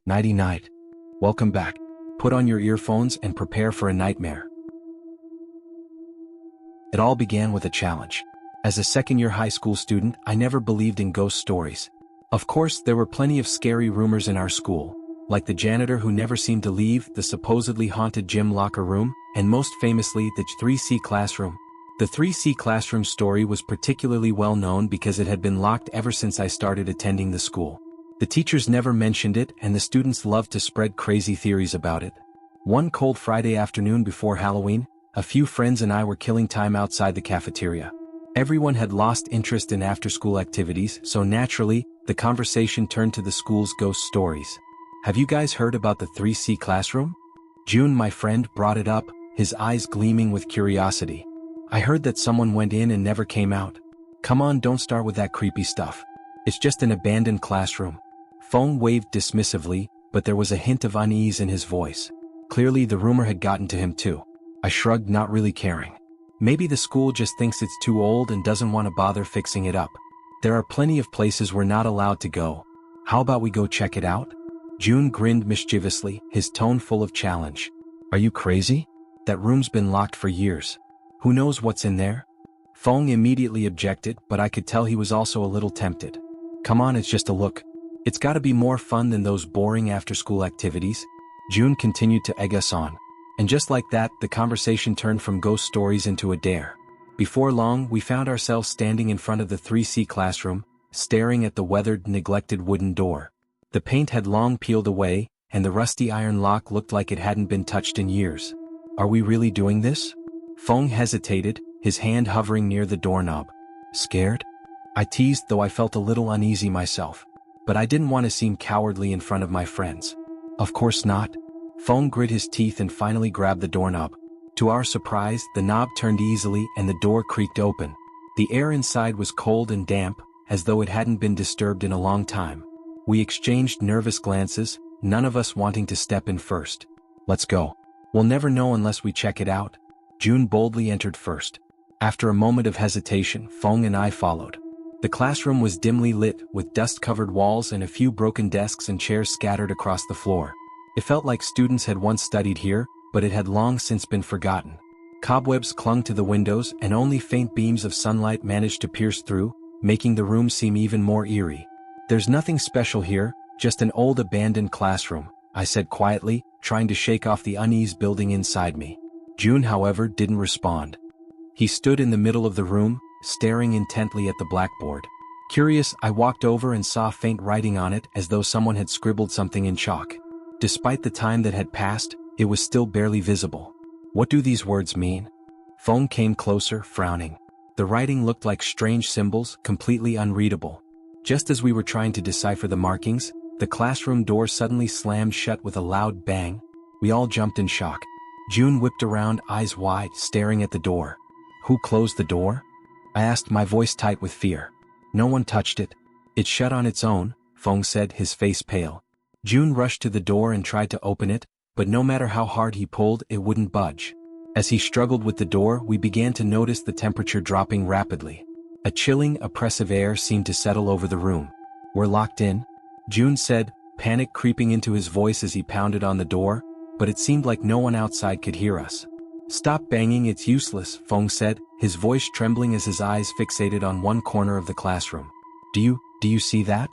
Nighty-night. Welcome back. Put on your earphones and prepare for a nightmare. It all began with a challenge. As a second-year high school student, I never believed in ghost stories. Of course, there were plenty of scary rumors in our school, like the janitor who never seemed to leave, the supposedly haunted gym locker room, and most famously, the 3C classroom. The 3C classroom story was particularly well known because it had been locked ever since I started attending the school. The teachers never mentioned it, and the students loved to spread crazy theories about it. One cold Friday afternoon before Halloween, a few friends and I were killing time outside the cafeteria. Everyone had lost interest in after-school activities, so naturally, the conversation turned to the school's ghost stories. Have you guys heard about the 3C classroom? June, my friend, brought it up, his eyes gleaming with curiosity. I heard that someone went in and never came out. Come on, don't start with that creepy stuff. It's just an abandoned classroom. Feng waved dismissively, but there was a hint of unease in his voice. Clearly the rumor had gotten to him too. I shrugged, not really caring. Maybe the school just thinks it's too old and doesn't want to bother fixing it up. There are plenty of places we're not allowed to go. How about we go check it out? June grinned mischievously, his tone full of challenge. Are you crazy? That room's been locked for years. Who knows what's in there? Feng immediately objected, but I could tell he was also a little tempted. Come on, it's just a look. It's gotta be more fun than those boring after-school activities. June continued to egg us on. And just like that, the conversation turned from ghost stories into a dare. Before long, we found ourselves standing in front of the 3C classroom, staring at the weathered, neglected wooden door. The paint had long peeled away, and the rusty iron lock looked like it hadn't been touched in years. Are we really doing this? Feng hesitated, his hand hovering near the doorknob. Scared? I teased, though I felt a little uneasy myself. But I didn't want to seem cowardly in front of my friends. Of course not. Feng grit his teeth and finally grabbed the doorknob. To our surprise, the knob turned easily and the door creaked open. The air inside was cold and damp, as though it hadn't been disturbed in a long time. We exchanged nervous glances, none of us wanting to step in first. Let's go. We'll never know unless we check it out. June boldly entered first. After a moment of hesitation, Feng and I followed. The classroom was dimly lit, with dust-covered walls and a few broken desks and chairs scattered across the floor. It felt like students had once studied here, but it had long since been forgotten. Cobwebs clung to the windows and only faint beams of sunlight managed to pierce through, making the room seem even more eerie. There's nothing special here, just an old abandoned classroom, I said quietly, trying to shake off the unease building inside me. June, however, didn't respond. He stood in the middle of the room, staring intently at the blackboard. Curious, I walked over and saw faint writing on it as though someone had scribbled something in chalk. Despite the time that had passed, it was still barely visible. What do these words mean? Feng came closer, frowning. The writing looked like strange symbols, completely unreadable. Just as we were trying to decipher the markings, the classroom door suddenly slammed shut with a loud bang. We all jumped in shock. June whipped around, eyes wide, staring at the door. Who closed the door? I asked, my voice tight with fear. No one touched it. It shut on its own, Feng said, his face pale. June rushed to the door and tried to open it, but no matter how hard he pulled, it wouldn't budge. As he struggled with the door, we began to notice the temperature dropping rapidly. A chilling, oppressive air seemed to settle over the room. We're locked in? June said, panic creeping into his voice as he pounded on the door, but it seemed like no one outside could hear us. Stop banging, it's useless, Feng said, his voice trembling as his eyes fixated on one corner of the classroom. Do you see that?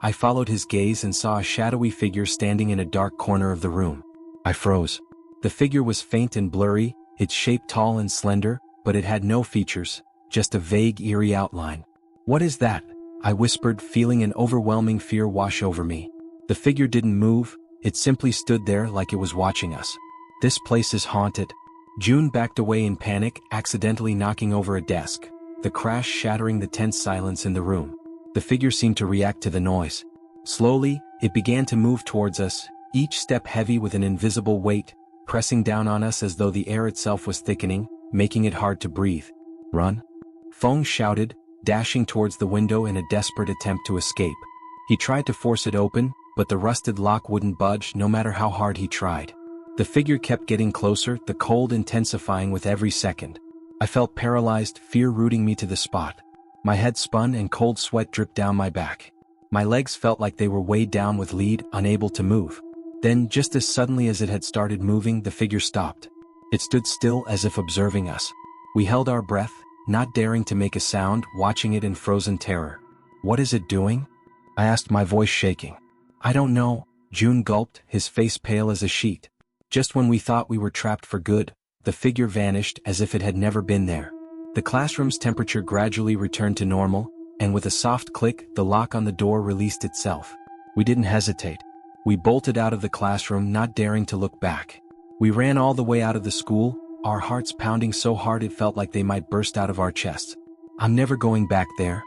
I followed his gaze and saw a shadowy figure standing in a dark corner of the room. I froze. The figure was faint and blurry, its shape tall and slender, but it had no features, just a vague, eerie outline. What is that? I whispered, feeling an overwhelming fear wash over me. The figure didn't move, it simply stood there like it was watching us. This place is haunted. June backed away in panic, accidentally knocking over a desk, the crash shattering the tense silence in the room. The figure seemed to react to the noise. Slowly, it began to move towards us, each step heavy with an invisible weight, pressing down on us as though the air itself was thickening, making it hard to breathe. Run! Feng shouted, dashing towards the window in a desperate attempt to escape. He tried to force it open, but the rusted lock wouldn't budge no matter how hard he tried. The figure kept getting closer, the cold intensifying with every second. I felt paralyzed, fear rooting me to the spot. My head spun and cold sweat dripped down my back. My legs felt like they were weighed down with lead, unable to move. Then, just as suddenly as it had started moving, the figure stopped. It stood still as if observing us. We held our breath, not daring to make a sound, watching it in frozen terror. "What is it doing?" I asked, my voice shaking. "I don't know," June gulped, his face pale as a sheet. Just when we thought we were trapped for good, the figure vanished as if it had never been there. The classroom's temperature gradually returned to normal, and with a soft click, the lock on the door released itself. We didn't hesitate. We bolted out of the classroom, not daring to look back. We ran all the way out of the school, our hearts pounding so hard it felt like they might burst out of our chests. "I'm never going back there,"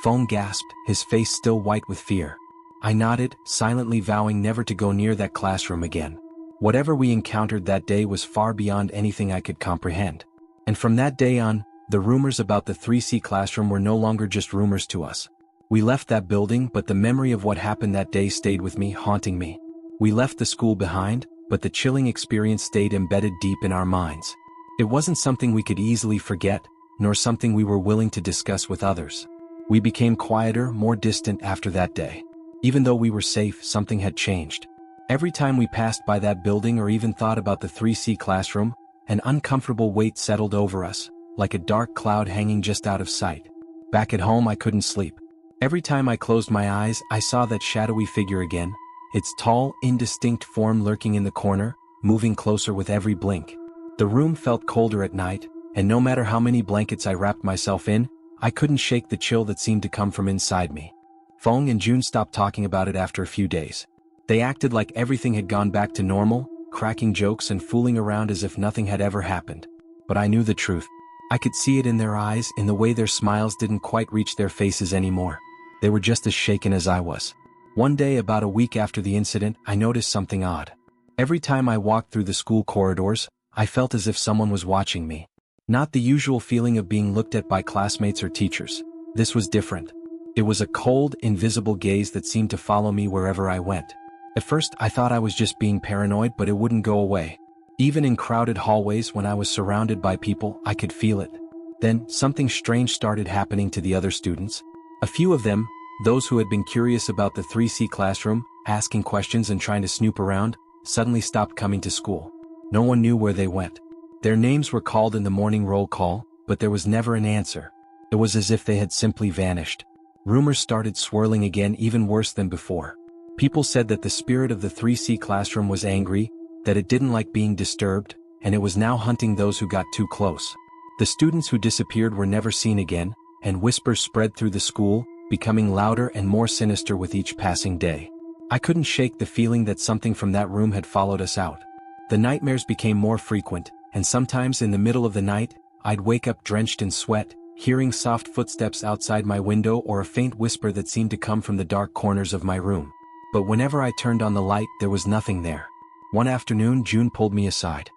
Fong gasped, his face still white with fear. I nodded, silently vowing never to go near that classroom again. Whatever we encountered that day was far beyond anything I could comprehend. And from that day on, the rumors about the 3C classroom were no longer just rumors to us. We left that building, but the memory of what happened that day stayed with me, haunting me. We left the school behind, but the chilling experience stayed embedded deep in our minds. It wasn't something we could easily forget, nor something we were willing to discuss with others. We became quieter, more distant after that day. Even though we were safe, something had changed. Every time we passed by that building or even thought about the 3C classroom, an uncomfortable weight settled over us, like a dark cloud hanging just out of sight. Back at home, I couldn't sleep. Every time I closed my eyes, I saw that shadowy figure again, its tall, indistinct form lurking in the corner, moving closer with every blink. The room felt colder at night, and no matter how many blankets I wrapped myself in, I couldn't shake the chill that seemed to come from inside me. Fong and June stopped talking about it after a few days. They acted like everything had gone back to normal, cracking jokes and fooling around as if nothing had ever happened. But I knew the truth. I could see it in their eyes, in the way their smiles didn't quite reach their faces anymore. They were just as shaken as I was. One day, about a week after the incident, I noticed something odd. Every time I walked through the school corridors, I felt as if someone was watching me. Not the usual feeling of being looked at by classmates or teachers. This was different. It was a cold, invisible gaze that seemed to follow me wherever I went. At first, I thought I was just being paranoid, but it wouldn't go away. Even in crowded hallways, when I was surrounded by people, I could feel it. Then, something strange started happening to the other students. A few of them, those who had been curious about the 3C classroom, asking questions and trying to snoop around, suddenly stopped coming to school. No one knew where they went. Their names were called in the morning roll call, but there was never an answer. It was as if they had simply vanished. Rumors started swirling again, even worse than before. People said that the spirit of the 3C classroom was angry, that it didn't like being disturbed, and it was now hunting those who got too close. The students who disappeared were never seen again, and whispers spread through the school, becoming louder and more sinister with each passing day. I couldn't shake the feeling that something from that room had followed us out. The nightmares became more frequent, and sometimes in the middle of the night, I'd wake up drenched in sweat, hearing soft footsteps outside my window or a faint whisper that seemed to come from the dark corners of my room. But whenever I turned on the light, there was nothing there. One afternoon, June pulled me aside.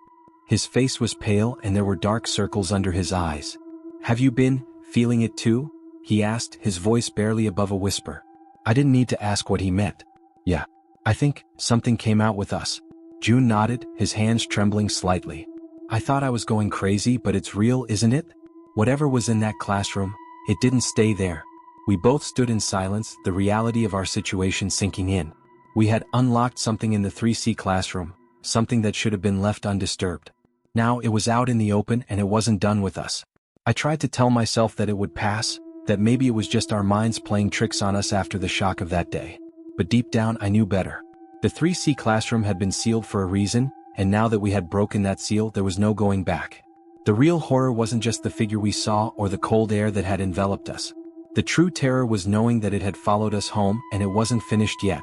His face was pale and there were dark circles under his eyes. "Have you been feeling it too?" he asked, his voice barely above a whisper. I didn't need to ask what he meant. "Yeah. I think something came out with us." June nodded, his hands trembling slightly. "I thought I was going crazy, but it's real, isn't it? Whatever was in that classroom, it didn't stay there." We both stood in silence, the reality of our situation sinking in. We had unlocked something in the 3C classroom, something that should have been left undisturbed. Now it was out in the open and it wasn't done with us. I tried to tell myself that it would pass, that maybe it was just our minds playing tricks on us after the shock of that day. But deep down I knew better. The 3C classroom had been sealed for a reason, and now that we had broken that seal, there was no going back. The real horror wasn't just the figure we saw or the cold air that had enveloped us. The true terror was knowing that it had followed us home and it wasn't finished yet.